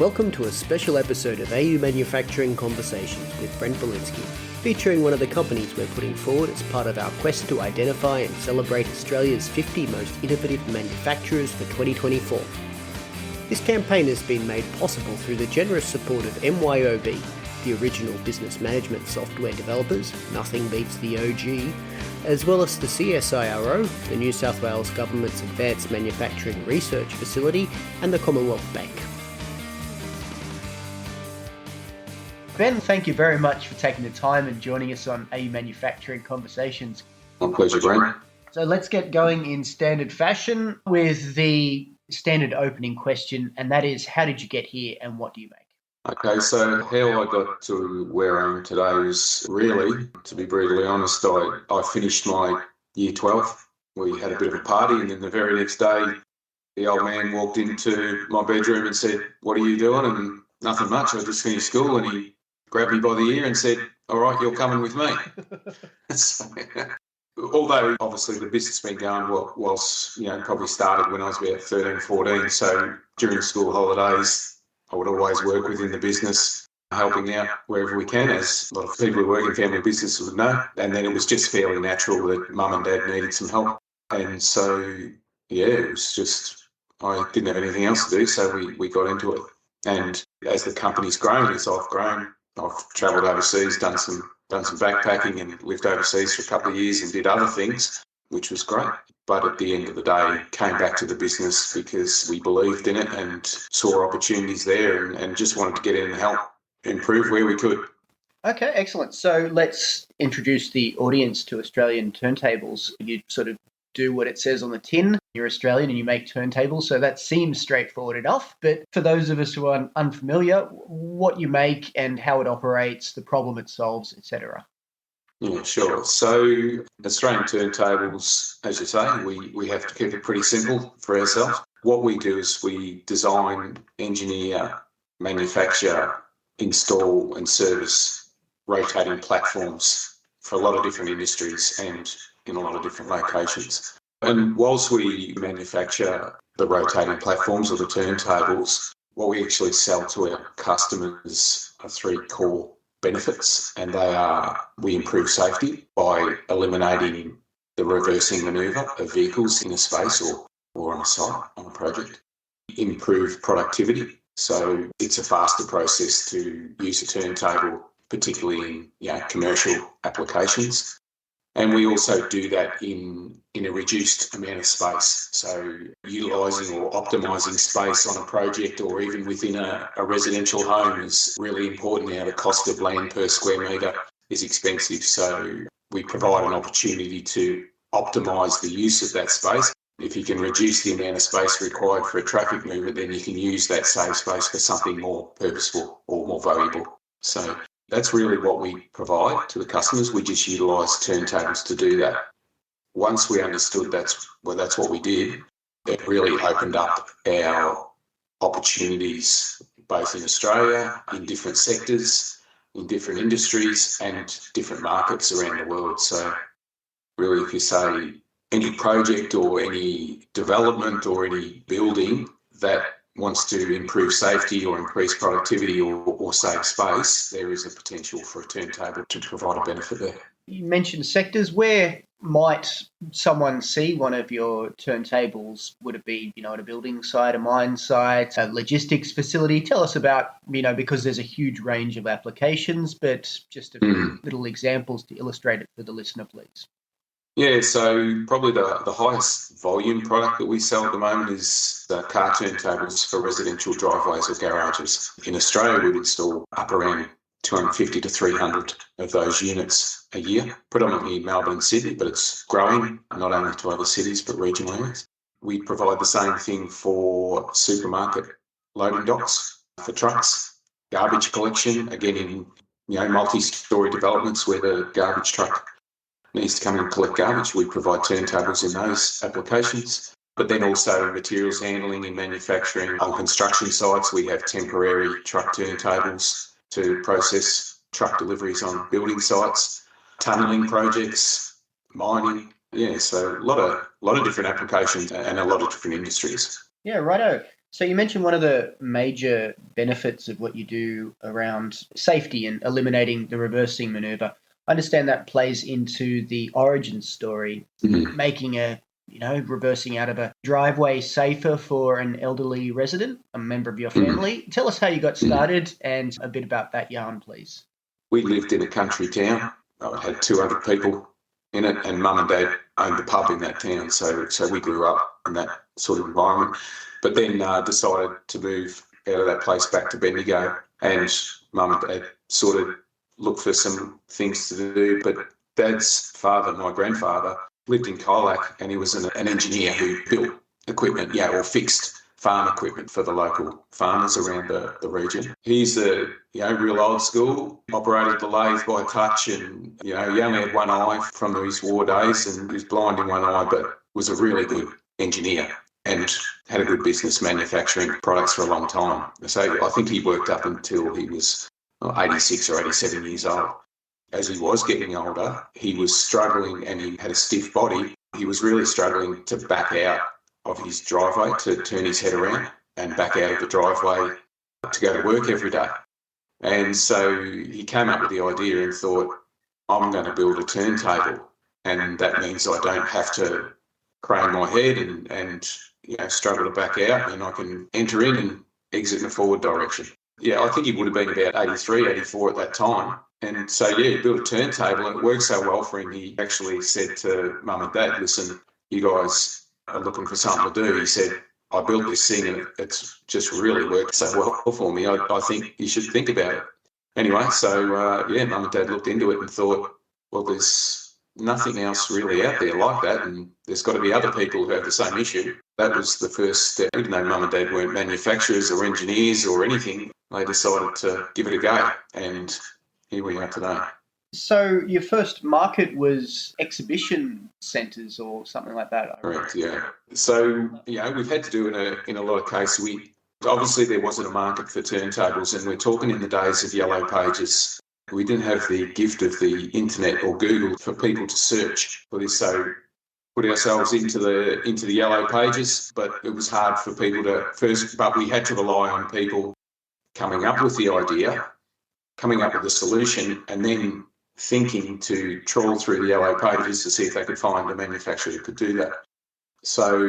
Welcome to a special episode of AU Manufacturing Conversations with Brent Balinski, featuring one of the companies we're putting forward as part of our quest to identify and celebrate Australia's 50 most innovative manufacturers for 2024. This campaign has been made possible through the generous support of MYOB, the original business management software developers, nothing beats the OG, as well as the CSIRO, the New South Wales Government's Advanced Manufacturing Research Facility, and the Commonwealth Bank. Ben, thank you very much for taking the time and joining us on AU Manufacturing Conversations. My pleasure, Brent. So let's get going in standard fashion with the standard opening question, and that is, how did you get here and what do you make? Okay, so how I got to where I am today was really, to be brutally honest, I finished my year 12. We had a bit of a party, and then the very next day, the old man walked into my bedroom and said, "What are you doing?" And nothing much. I just finished school, and he grabbed me by the ear and said, "All right, you're coming with me." So, although obviously the business has been going whilst, probably started when I was about 13, 14. So during school holidays, I would always work within the business, helping out wherever we can, as a lot of people who work in family businesses would know. And then it was just fairly natural that mum and dad needed some help. And so, it was just, I didn't have anything else to do, so we got into it. And as the company's grown, as I've grown, I've travelled overseas, done some backpacking and lived overseas for a couple of years and did other things, which was great. But at the end of the day, came back to the business because we believed in it and saw opportunities there and just wanted to get in and help improve where we could. Okay, excellent. So let's introduce the audience to Australian turntables. You sort of do what it says on the tin. You're Australian and you make turntables, so that seems straightforward enough. But for those of us who are unfamiliar, what you make and how it operates, the problem it solves, etc. Yeah, sure. So Australian turntables, as you say, we have to keep it pretty simple for ourselves. What we do is we design, engineer, manufacture, install and service rotating platforms for a lot of different industries and in a lot of different locations. And whilst we manufacture the rotating platforms or the turntables, what we actually sell to our customers are three core benefits, and they are: we improve safety by eliminating the reversing manoeuvre of vehicles in a space or on a site, on a project. Improve productivity, so it's a faster process to use a turntable, particularly in commercial applications. And we also do that in a reduced amount of space. So utilising or optimising space on a project or even within a residential home is really important now. The cost of land per square metre is expensive. So we provide an opportunity to optimise the use of that space. If you can reduce the amount of space required for a traffic movement, then you can use that saved space for something more purposeful or more valuable. So that's really what we provide to the customers. We just utilise turntables to do that. Once we understood that's what we did, it really opened up our opportunities both in Australia, in different sectors, in different industries and different markets around the world. So really, if you say any project or any development or any building that wants to improve safety or increase productivity or save space, there is a potential for a turntable to provide a benefit there. You mentioned sectors. Where might someone see one of your turntables? Would it be, at a building site, a mine site, a logistics facility? Tell us about, because there's a huge range of applications, but just a few little examples to illustrate it for the listener, please. Yeah, so probably the highest volume product that we sell at the moment is the car turntables for residential driveways or garages. In Australia, we'd install up around 250 to 300 of those units a year, predominantly in Melbourne and Sydney, but it's growing not only to other cities but regional areas. We provide the same thing for supermarket loading docks, for trucks, garbage collection, again in multi-storey developments where the garbage truck needs to come and collect garbage. We provide turntables in those applications. But then also materials handling and manufacturing. On construction sites, we have temporary truck turntables to process truck deliveries on building sites, tunnelling projects, mining. Yeah, so a lot of different applications and a lot of different industries. Yeah, righto. So you mentioned one of the major benefits of what you do around safety and eliminating the reversing maneuver. I understand that plays into the origin story, making reversing out of a driveway safer for an elderly resident, a member of your family. Tell us how you got started and a bit about that yarn, please. We lived in a country town. It had 200 people in it, and Mum and Dad owned the pub in that town. So we grew up in that sort of environment. But then decided to move out of that place back to Bendigo, and Mum and Dad sort of looked for some things to do. But Dad's father, my grandfather, lived in Colac, and he was an engineer who built equipment, or fixed farm equipment for the local farmers around the region. He's a real old school, operated the lathe by touch, and he only had one eye from his war days, and he was blind in one eye, but was a really good engineer and had a good business manufacturing products for a long time. So I think he worked up until he was 86 or 87 years old. As he was getting older, he was struggling, and he had a stiff body. He was really struggling to back out of his driveway, to turn his head around and back out of the driveway to go to work every day. And so he came up with the idea and thought, I'm going to build a turntable, and that means I don't have to crane my head and struggle to back out, and I can enter in and exit in a forward direction. I think he would have been about 83, 84 at that time. And so, he built a turntable, and it worked so well for him. He actually said to Mum and Dad, listen, you guys are looking for something to do. He said, I built this thing and it's just really worked so well for me. I think you should think about it. Anyway, so Mum and Dad looked into it and thought, well, there's nothing else really out there like that, and there's got to be other people who have the same issue. That was the first step. Even though Mum and Dad weren't manufacturers or engineers or anything, they decided to give it a go, and here we are today. So your first market was exhibition centres or something like that? Correct, yeah. So, we've had to do in a lot of cases. Obviously there wasn't a market for turntables, and we're talking in the days of yellow pages. We didn't have the gift of the internet or Google for people to search for this. So put ourselves into the yellow pages, but it was hard for people but we had to rely on people coming up with the idea, coming up with the solution, and then thinking to trawl through the yellow pages to see if they could find a manufacturer that could do that. So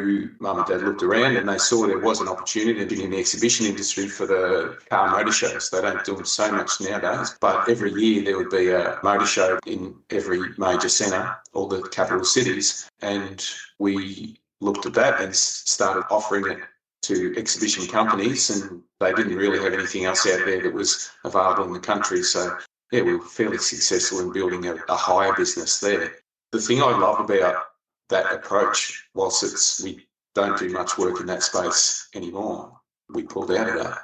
Mum and Dad looked around, and they saw there was an opportunity in the exhibition industry for the car motor shows. They don't do them so much nowadays, but every year there would be a motor show in every major centre, all the capital cities, and we looked at that and started offering it to exhibition companies, and they didn't really have anything else out there that was available in the country. So we were fairly successful in building a hire business there. The thing I love about that approach, whilst we don't do much work in that space anymore, we pulled out of that.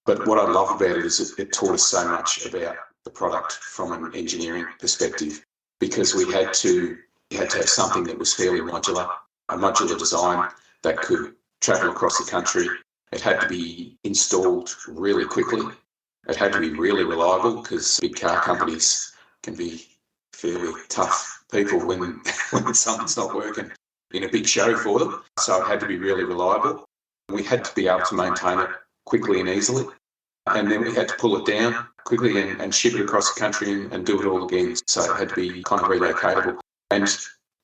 But what I love about it is it taught us so much about the product from an engineering perspective, because we had to have something that was fairly modular, a modular design that could travel across the country. It had to be installed really quickly. It had to be really reliable, because big car companies can be fairly tough people when something's not working in a big show for them. So it had to be really reliable. We had to be able to maintain it quickly and easily. And then we had to pull it down quickly and ship it across the country and do it all again. So it had to be kind of relocatable. And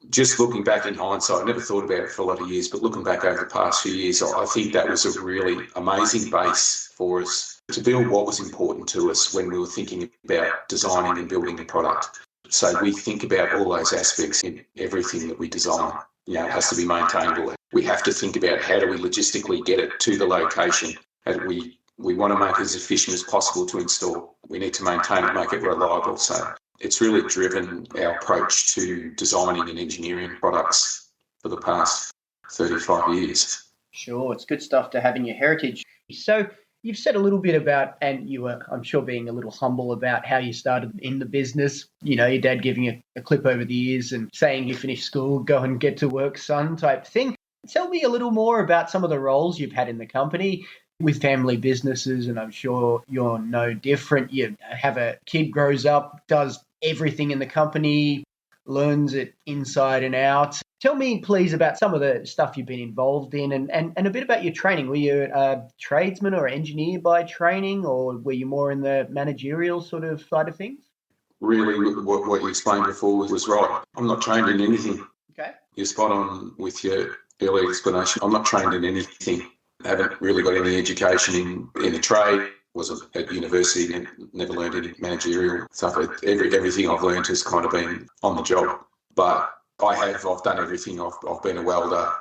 just looking back in hindsight, I never thought about it for a lot of years, but looking back over the past few years, I think that was a really amazing base for us to build what was important to us when we were thinking about designing and building a product. So we think about all those aspects in everything that we design. It has to be maintainable. We have to think about how do we logistically get it to the location. And we want to make it as efficient as possible to install. We need to maintain it, make it reliable. So it's really driven our approach to designing and engineering products for the past 35 years. Sure, it's good stuff to have in your heritage. So you've said a little bit about, and you were, I'm sure, being a little humble about how you started in the business. Your dad giving you a clip over the ears and saying you finished school, go and get to work, son, type thing. Tell me a little more about some of the roles you've had in the company with family businesses, and I'm sure you're no different. You have a kid grows up, does everything in the company. learns it inside and out. Tell me, please, about some of the stuff you've been involved in and a bit about your training. Were you a tradesman or engineer by training, or were you more in the managerial sort of side of things? Really, what you explained before was right. I'm not trained in anything. Okay. You're spot on with your earlier explanation. I'm not trained in anything. I haven't really got any education in a trade. Wasn't at university and never learned any managerial stuff. Everything I've learned has kind of been on the job. But I've done everything. I've been a welder.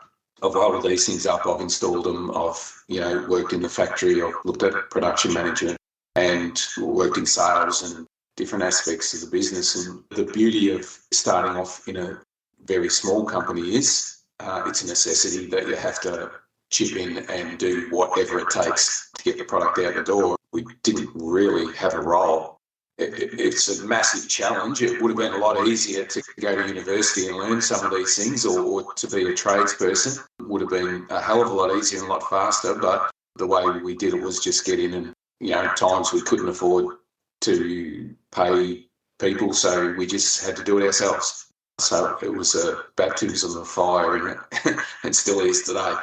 I've welded these things up. I've installed them. I've worked in the factory. I've looked at production management and worked in sales and different aspects of the business. And the beauty of starting off in a very small company is it's a necessity that you have to chip in and do whatever it takes to get the product out the door. We didn't really have a role. It's a massive challenge. It would have been a lot easier to go to university and learn some of these things, or to be a tradesperson. It would have been a hell of a lot easier and a lot faster, but the way we did it was just get in and, at times we couldn't afford to pay people, so we just had to do it ourselves. So it was a baptism of fire in it, and still is today.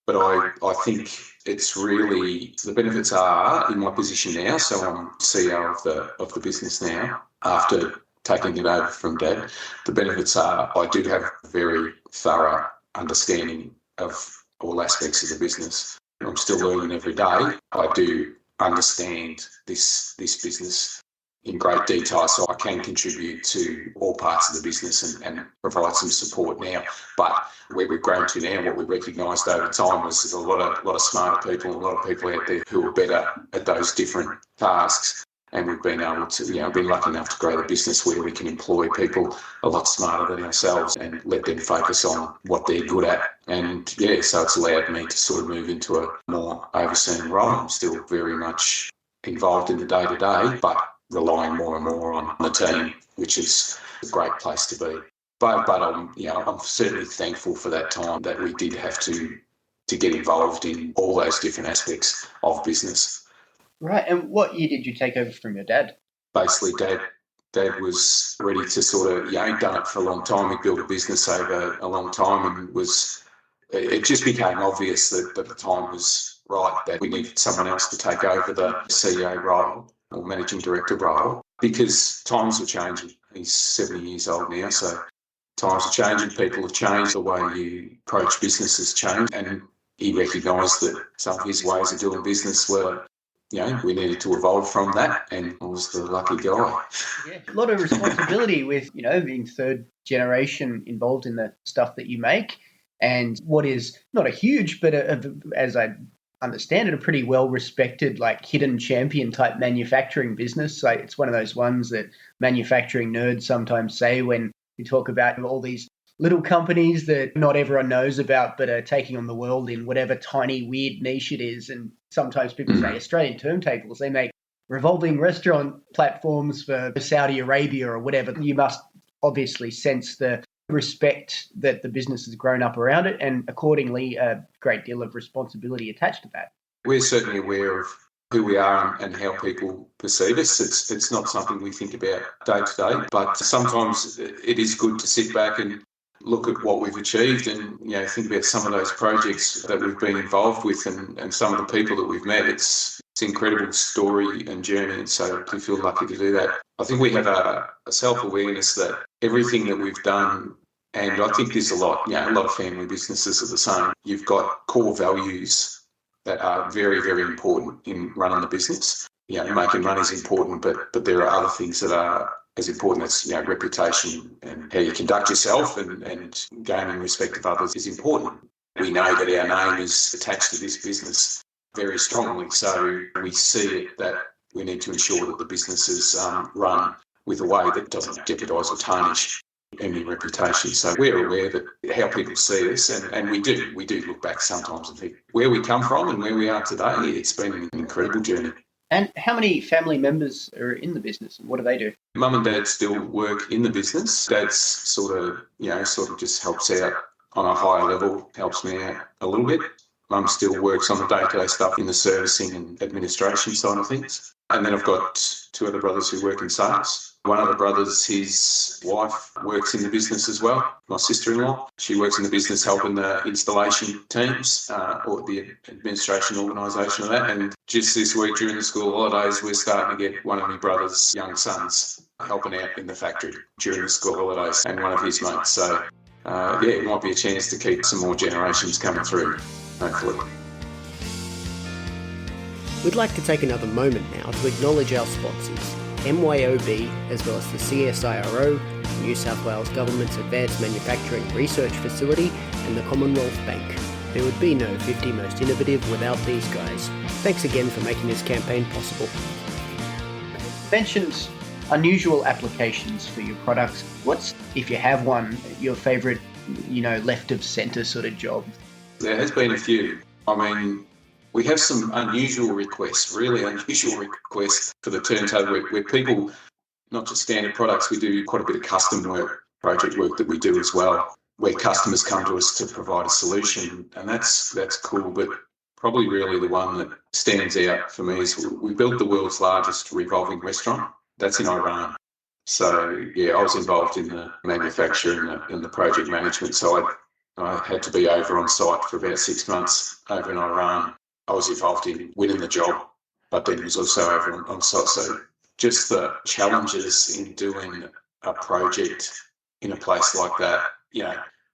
But I think it's really, the benefits are in my position now. So I'm CEO of the business now after taking it over from Dad. The benefits are I do have a very thorough understanding of all aspects of the business. I'm still learning every day. I do understand this business in great detail, so I can contribute to all parts of the business and provide some support now. But where we've grown to now, what we recognised over time was there's a lot of smarter people, a lot of people out there who are better at those different tasks. And we've been able to, been lucky enough to grow the business where we can employ people a lot smarter than ourselves and let them focus on what they're good at. And so it's allowed me to sort of move into a more overseeing role. I'm still very much involved in the day-to-day, but relying more and more on the team, which is a great place to be. But I'm certainly thankful for that time that we did have to get involved in all those different aspects of business. Right. And what year did you take over from your dad? Basically, Dad was ready to sort of, done it for a long time. He built a business over a long time, and it just became obvious that the time was right, that we needed someone else to take over the CEO role or managing director role, because times were changing. He's 70 years old now, so times are changing, people have changed, the way you approach business has changed, and he recognised that some of his ways of doing business were, we needed to evolve from that, and I was the lucky guy. Yeah, a lot of responsibility with, being third generation involved in the stuff that you make, and what is not a huge, but as I understand it, a pretty well-respected, like hidden champion type manufacturing business. So it's one of those ones that manufacturing nerds sometimes say when you talk about all these little companies that not everyone knows about, but are taking on the world in whatever tiny, weird niche it is. And sometimes people say Australian Turntables, they make revolving restaurant platforms for Saudi Arabia or whatever. You must obviously sense the respect that the business has grown up around it, and accordingly a great deal of responsibility attached to that. We're certainly aware of who we are and how people perceive us. It's not something we think about day to day, but sometimes it is good to sit back and look at what we've achieved and think about some of those projects that we've been involved with and some of the people that we've met. It's an incredible story and journey, and so we feel lucky to do that. I think we have a self-awareness that everything that we've done, and I think there's a lot of family businesses are the same. You've got core values that are very, very important in running the business. Making money is important, but there are other things that are as important as reputation and how you conduct yourself and gaining respect of others is important. We know that our name is attached to this business very strongly, so we see it that we need to ensure that the business is run with a way that doesn't jeopardise or tarnish any reputation. So we're aware that how people see us, and we do look back sometimes and think where we come from and where we are today. It's been an incredible journey. And how many family members are in the business, and what do they do? Mum and Dad still work in the business. Dad's sort of just helps out on a higher level, helps me out a little bit. Mum still works on the day-to-day stuff in the servicing and administration side of things. And then I've got two other brothers who work in sales. One of the brothers, his wife works in the business as well, my sister-in-law. She works in the business helping the installation teams or the administration organisation of that. And just this week during the school holidays, we're starting to get one of my brother's young sons helping out in the factory during the school holidays and one of his mates. So, it might be a chance to keep some more generations coming through, hopefully. We'd like to take another moment now to acknowledge our sponsors, MYOB, as well as the CSIRO, New South Wales Government's Advanced Manufacturing Research Facility, and the Commonwealth Bank. There would be no 50 Most Innovative without these guys. Thanks again for making this campaign possible. You mentioned unusual applications for your products. What's, if you have one, your favourite, left of centre sort of job? There has been a few. We have some unusual requests, really unusual requests for the turntable where people, not just standard products, we do quite a bit of custom work, project work that we do as well, where customers come to us to provide a solution, and that's cool. But probably really the one that stands out for me is we built the world's largest revolving restaurant. That's in Iran. So, I was involved in the manufacture and the project management. So I had to be over on site for about 6 months over in Iran. I was involved in winning the job, but then was also over on site. So just the challenges in doing a project in a place like that,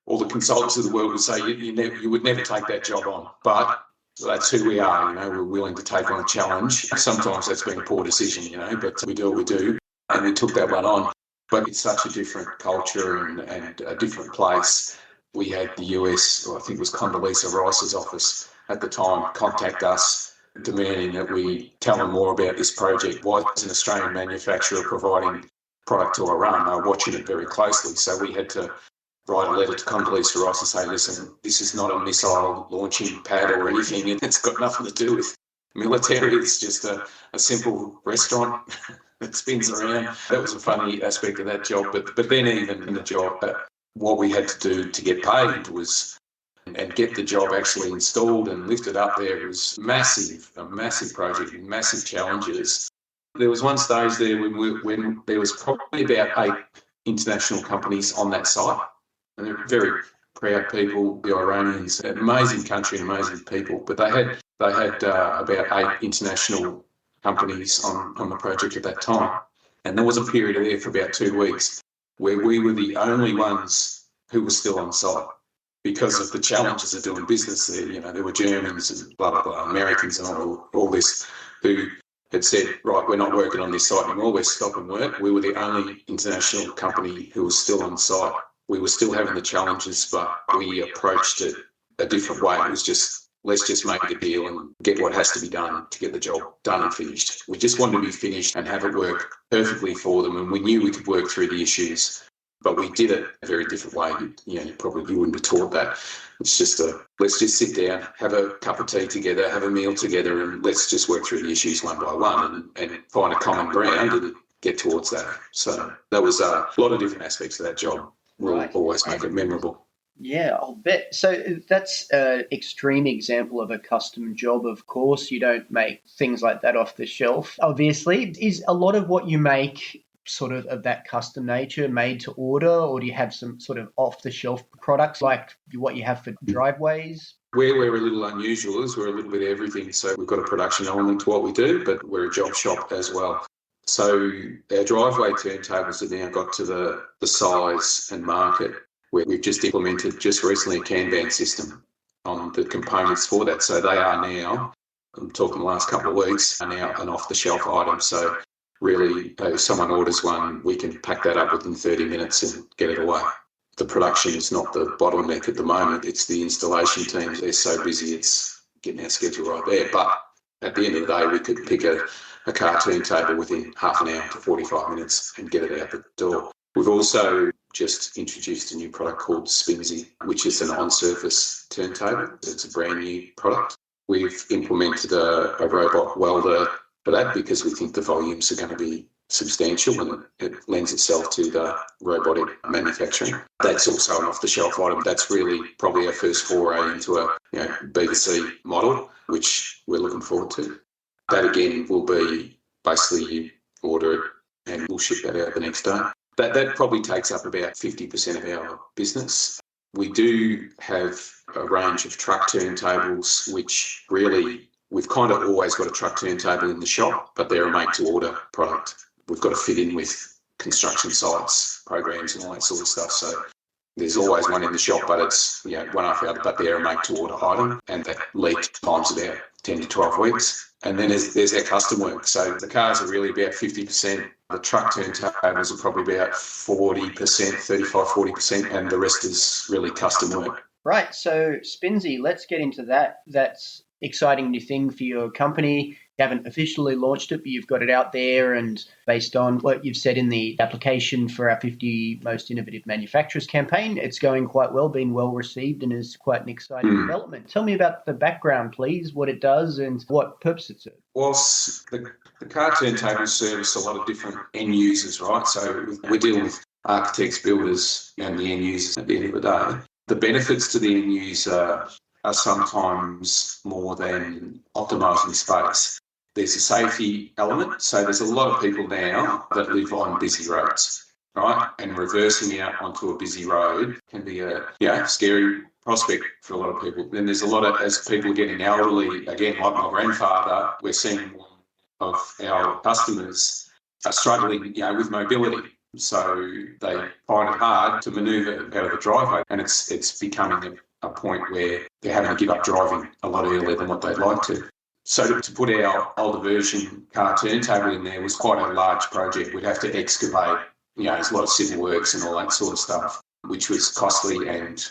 all the consultants of the world would say you would never take that job on. But that's who we are, we're willing to take on a challenge. Sometimes that's been a poor decision, but we do what we do. And we took that one on. But it's such a different culture and a different place. We had the US, or I think it was Condoleezza Rice's office at the time, contact us demanding that we tell them more about this project. Why is an Australian manufacturer providing product to Iran? They were watching it very closely. So we had to write a letter to Condoleezza Rice and say, listen, this is not a missile launching pad or anything. It's got nothing to do with military. It's just a simple restaurant that spins around. That was a funny aspect of that job. But then even in the job, what we had to do to get paid was and get the job actually installed and lifted up there was a massive project with massive challenges. There was one stage there when there was probably about 8 international companies on that site. And they're very proud people, the Iranians, an amazing country, amazing people. But they had about 8 international companies on the project at that time. And there was a period there for about 2 weeks where we were the only ones who were still on site because of the challenges of doing business there. There were Germans and blah, blah, blah, Americans and all this who had said, right, we're not working on this site anymore, we're stopping work. We were the only international company who was still on site. We were still having the challenges, but we approached it a different way. It was just, let's just make a deal and get what has to be done to get the job done and finished. We just wanted to be finished and have it work perfectly for them. And we knew we could work through the issues, but we did it a very different way. You probably wouldn't have taught that. It's just let's just sit down, have a cup of tea together, have a meal together, and let's just work through the issues one by one and find a common ground and get towards that. So that was a lot of different aspects of that job. Will always make it memorable. Yeah, I'll bet. So that's an extreme example of a custom job. Of course, you don't make things like that off the shelf. Obviously, is a lot of what you make sort of that custom nature made to order, or do you have some sort of off-the-shelf products like what you have for driveways? Where we're a little unusual is we're a little bit of everything. So we've got a production element to what we do, but we're a job shop as well. So our driveway turntables have now got to the size and market where we've just implemented just recently a Kanban system on the components for that. So they are now, I'm talking the last couple of weeks, are now an off-the-shelf item. So really, if someone orders one, we can pack that up within 30 minutes and get it away. The production is not the bottleneck at the moment. It's the installation teams. They're so busy, it's getting our schedule right there. But at the end of the day, we could pick a car turntable within half an hour to 45 minutes and get it out the door. We've also just introduced a new product called Spinsy, which is an on-surface turntable. It's a brand new product. We've implemented a robot welder for that because we think the volumes are going to be substantial and it lends itself to the robotic manufacturing. That's also an off-the-shelf item. That's really probably our first foray into a B2C model, which we're looking forward to. That again will be basically you order it and we'll ship that out the next day. That probably takes up about 50% of our business. We do have a range of truck turntables, which really, we've kind of always got a truck turntable in the shop, but they're a made-to-order product. We've got to fit in with construction sites, programs and all that sort of stuff. So there's always one in the shop, but it's one after the other, but they're a made-to-order item, and that lead time's about 10 to 12 weeks. And then there's our custom work. So the cars are really about 50%. The truck turntables are probably about 40%, 35-40%, and the rest is really custom work. Right. So Spinsy, let's get into that. That's exciting new thing for your company. You haven't officially launched it, but you've got it out there, and based on what you've said in the application for our 50 Most Innovative Manufacturers campaign, it's going quite well, been well received, and is quite an exciting development. Tell me about the background, please, what it does and what purpose it serves. Whilst the car turntable service a lot of different end users, right? So we deal with architects, builders, and the end users at the end of the day. The benefits to the end user are sometimes more than optimising space. There's a safety element. So there's a lot of people now that live on busy roads, right? And reversing out onto a busy road can be a scary prospect for a lot of people. Then there's a lot of, as people are getting elderly, again, like my grandfather, we're seeing more of our customers are struggling, with mobility. So they find it hard to manoeuvre out of the driveway, and it's becoming a point where they're having to give up driving a lot earlier than what they'd like to. So to put our older version car turntable in there was quite a large project. We'd have to excavate, there's a lot of civil works and all that sort of stuff, which was costly and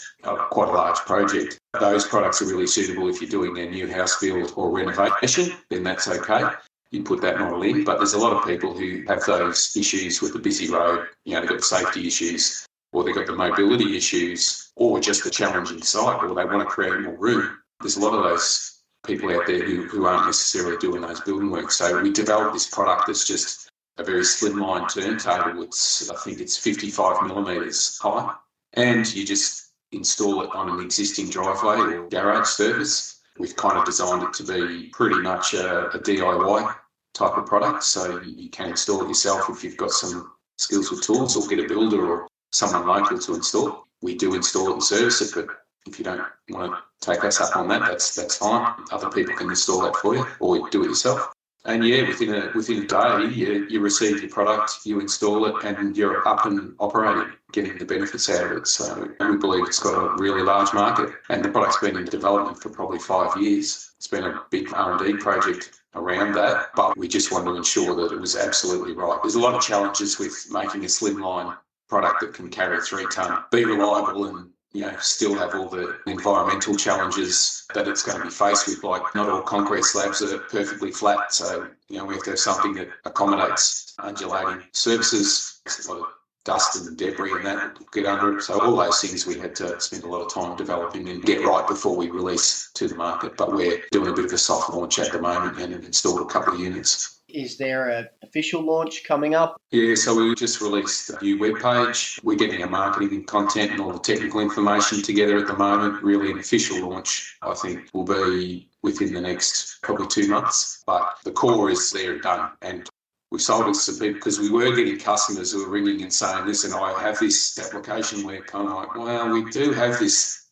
quite a large project. Those products are really suitable if you're doing a new house build or renovation, then that's okay. You put that model in, but there's a lot of people who have those issues with the busy road. They've got safety issues, or they've got the mobility issues, or just the challenging site, or they want to create more room. There's a lot of those people out there who aren't necessarily doing those building work. So we developed this product that's just a very slimline turntable. I think it's 55 millimetres high, and you just install it on an existing driveway or garage surface. We've kind of designed it to be pretty much a DIY type of product, so you can install it yourself if you've got some skills with tools, or get a builder or someone local to install it. We do install it and service it, but if you don't want to take us up on that, that's fine. Other people can install that for you, or do it yourself. And within a day, you receive your product, you install it, and you're up and operating, getting the benefits out of it. So we believe it's got a really large market, and the product's been in development for probably 5 years. It's been a big R&D project around that, but we just wanted to ensure that it was absolutely right. There's a lot of challenges with making a slimline product that can carry 3 tonne, be reliable, and still have all the environmental challenges that it's going to be faced with. Like, not all concrete slabs are perfectly flat, so we have to have something that accommodates undulating surfaces. There's a lot of dust and debris and that get under it. So all those things we had to spend a lot of time developing and get right before we release to the market. But we're doing a bit of a soft launch at the moment and have installed a couple of units. Is there an official launch coming up? Yeah, so we just released a new webpage. We're getting our marketing and content and all the technical information together at the moment. Really, an official launch, I think, will be within the next probably 2 months. But the core is there and done. And we sold it to some people because we were getting customers who were ringing and saying, listen, I have this application. We're kind of like, well, we do have this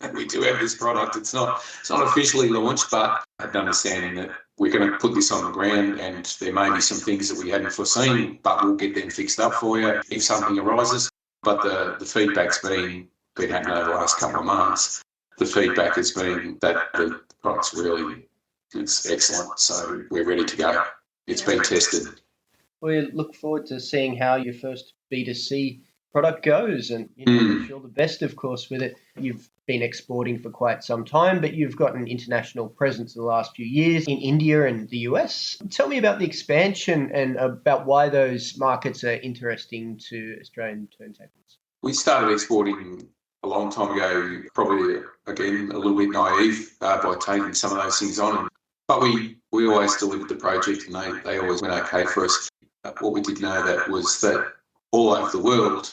product. It's not officially launched, but I have an understanding that we're going to put this on the ground, and there may be some things that we hadn't foreseen, but we'll get them fixed up for you if something arises. But the feedback's been happening over the last couple of months. The feedback has been that the product's it's excellent. So we're ready to go. It's been tested. We look forward to seeing how your first B2C product goes, and wish you all the best, of course, with it. You've been exporting for quite some time, but you've got an international presence in the last few years in India and the US. Tell me about the expansion and about why those markets are interesting to Australian turntables. We started exporting a long time ago, probably, again, a little bit naive by taking some of those things on. But we always delivered the project, and they always went okay for us. What we did know that was that all over the world,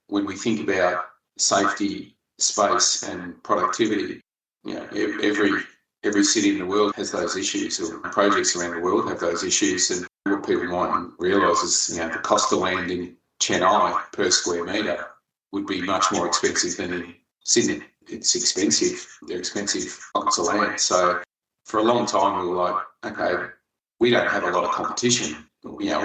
when we think about safety, space and productivity, every city in the world has those issues, or projects around the world have those issues. And what people might realise is, the cost of land in Chennai per square metre would be much more expensive than in Sydney. It's expensive. They're expensive lots of land. So for a long time we were like, okay, we don't have a lot of competition. We have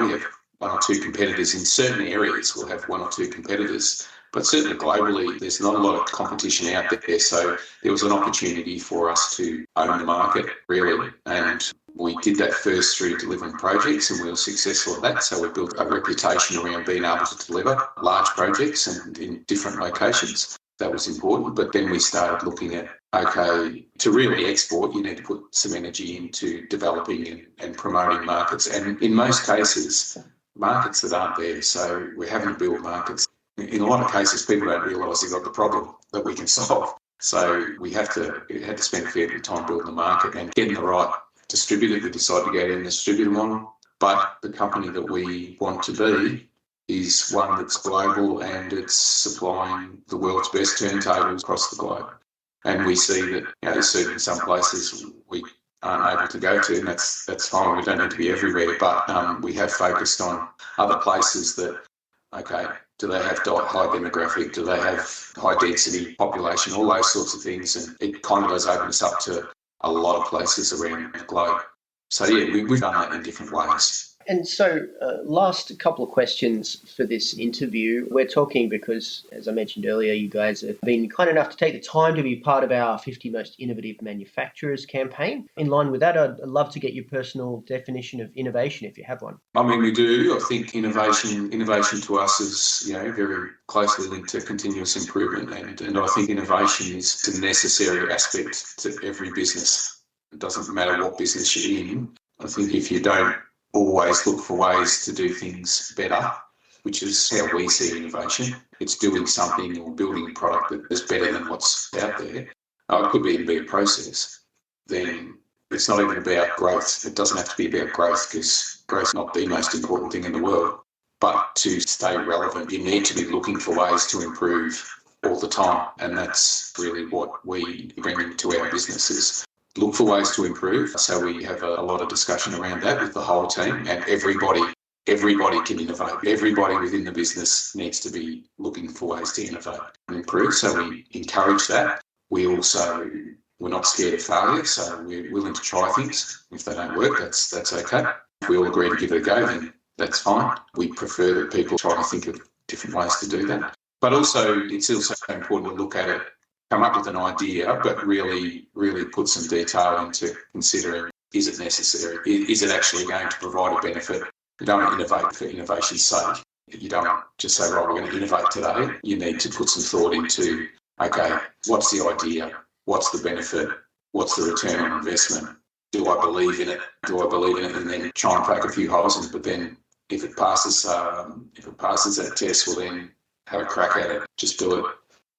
one or two competitors in certain areas. We'll have one or two competitors, but certainly globally, there's not a lot of competition out there. So there was an opportunity for us to own the market, really. And we did that first through delivering projects, and we were successful at that. So we built a reputation around being able to deliver large projects and in different locations. That was important. But then we started looking at, okay, to really export, you need to put some energy into developing and promoting markets. And in most cases, markets that aren't there. So we're having to build markets. In a lot of cases, people don't realise they've got the problem that we can solve. So we had to spend a fair bit of time building the market and getting the right distributor. We decided to go down the distributor model. But the company that we want to be is one that's global, and it's supplying the world's best turntables across the globe. And we see that, certain some places we aren't able to go to, and that's fine. We don't need to be everywhere, but we have focused on other places that, okay, do they have high demographic? Do they have high density population? All those sorts of things. And it kind of does open us up to a lot of places around the globe. So, we've done that in different ways. And so, last couple of questions for this interview. We're talking because, as I mentioned earlier, you guys have been kind enough to take the time to be part of our 50 Most Innovative Manufacturers campaign. In line with that, I'd love to get your personal definition of innovation, if you have one. I mean, we do. I think innovation to us is, very closely linked to continuous improvement. And I think innovation is a necessary aspect to every business. It doesn't matter what business you're in. I think if you don't always look for ways to do things better, which is how we see innovation. It's doing something or building a product that is better than what's out there. It could even be a process. Then it's not even about growth. It doesn't have to be about growth, because growth is not the most important thing in the world. But to stay relevant, you need to be looking for ways to improve all the time. And that's really what we bring into our businesses. Look for ways to improve. So we have a lot of discussion around that with the whole team, and everybody can innovate. Everybody within the business needs to be looking for ways to innovate and improve. So we encourage that. We're not scared of failure, so we're willing to try things. If they don't work, that's okay. If we all agree to give it a go, then that's fine. We prefer that people try to think of different ways to do that. But also, it's also important to look at it, come up with an idea, but really put some detail into considering, is it necessary? Is it actually going to provide a benefit? You don't want to innovate for innovation's sake. You don't want to just say, right, we're going to innovate today. You need to put some thought into, okay, what's the idea? What's the benefit? What's the return on investment? Do I believe in it? And then try and poke a few holes in it. But then if it passes that test, we'll then have a crack at it. Just do it.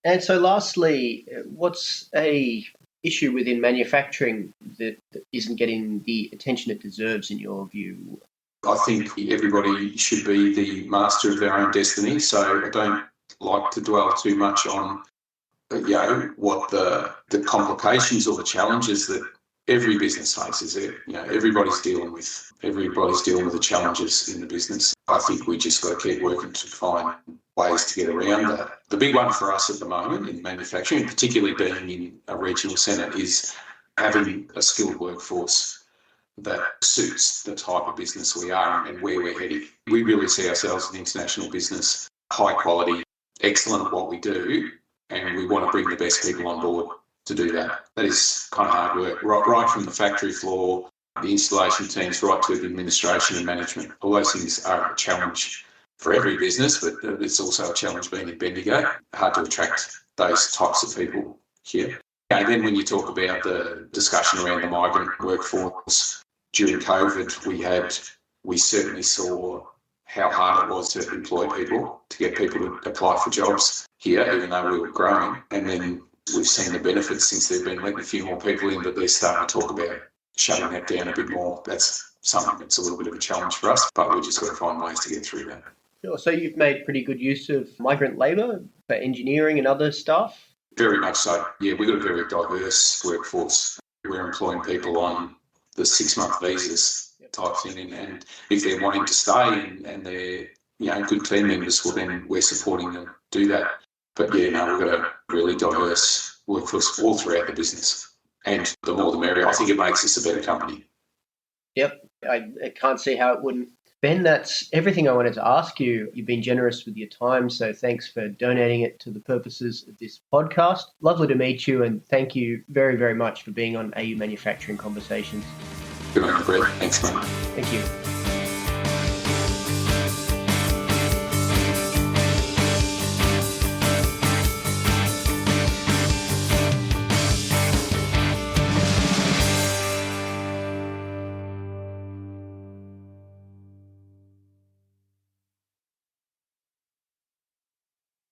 And so lastly, what's a issue within manufacturing that isn't getting the attention it deserves in your view? I think everybody should be the master of their own destiny. So I don't like to dwell too much on, what the complications or the challenges that every business faces. Everybody's dealing with the challenges in the business. I think we just got to keep working to find ways to get around that. The big one for us at the moment in manufacturing, particularly being in a regional centre, is having a skilled workforce that suits the type of business we are and where we're heading. We really see ourselves as an international business, high quality, excellent at what we do, and we want to bring the best people on board to do that. That is kind of hard work, right from the factory floor, the installation teams, right to the administration and management. All those things are a challenge for every business, but it's also a challenge being in Bendigo. Hard to attract those types of people here. And then when you talk about the discussion around the migrant workforce, during COVID, we certainly saw how hard it was to employ people, to get people to apply for jobs here, even though we were growing. And then we've seen the benefits since they've been letting a few more people in, but they're starting to talk about shutting that down a bit more. That's something that's a little bit of a challenge for us, but we've just got to find ways to get through that. Sure. So you've made pretty good use of migrant labour for engineering and other stuff? Very much so. Yeah, we've got a very diverse workforce. We're employing people on the 6-month visas. type thing. And if they're wanting to stay and they're, good team members, well, then we're supporting them do that. But we've got a really diverse workforce all throughout the business. And the more the merrier. I think it makes us a better company. Yep. I can't see how it wouldn't. Ben, that's everything I wanted to ask you. You've been generous with your time, so thanks for donating it to the purposes of this podcast. Lovely to meet you, and thank you very, very much for being on AU Manufacturing Conversations. Good on you, Brett. Thanks, mate. Thank you.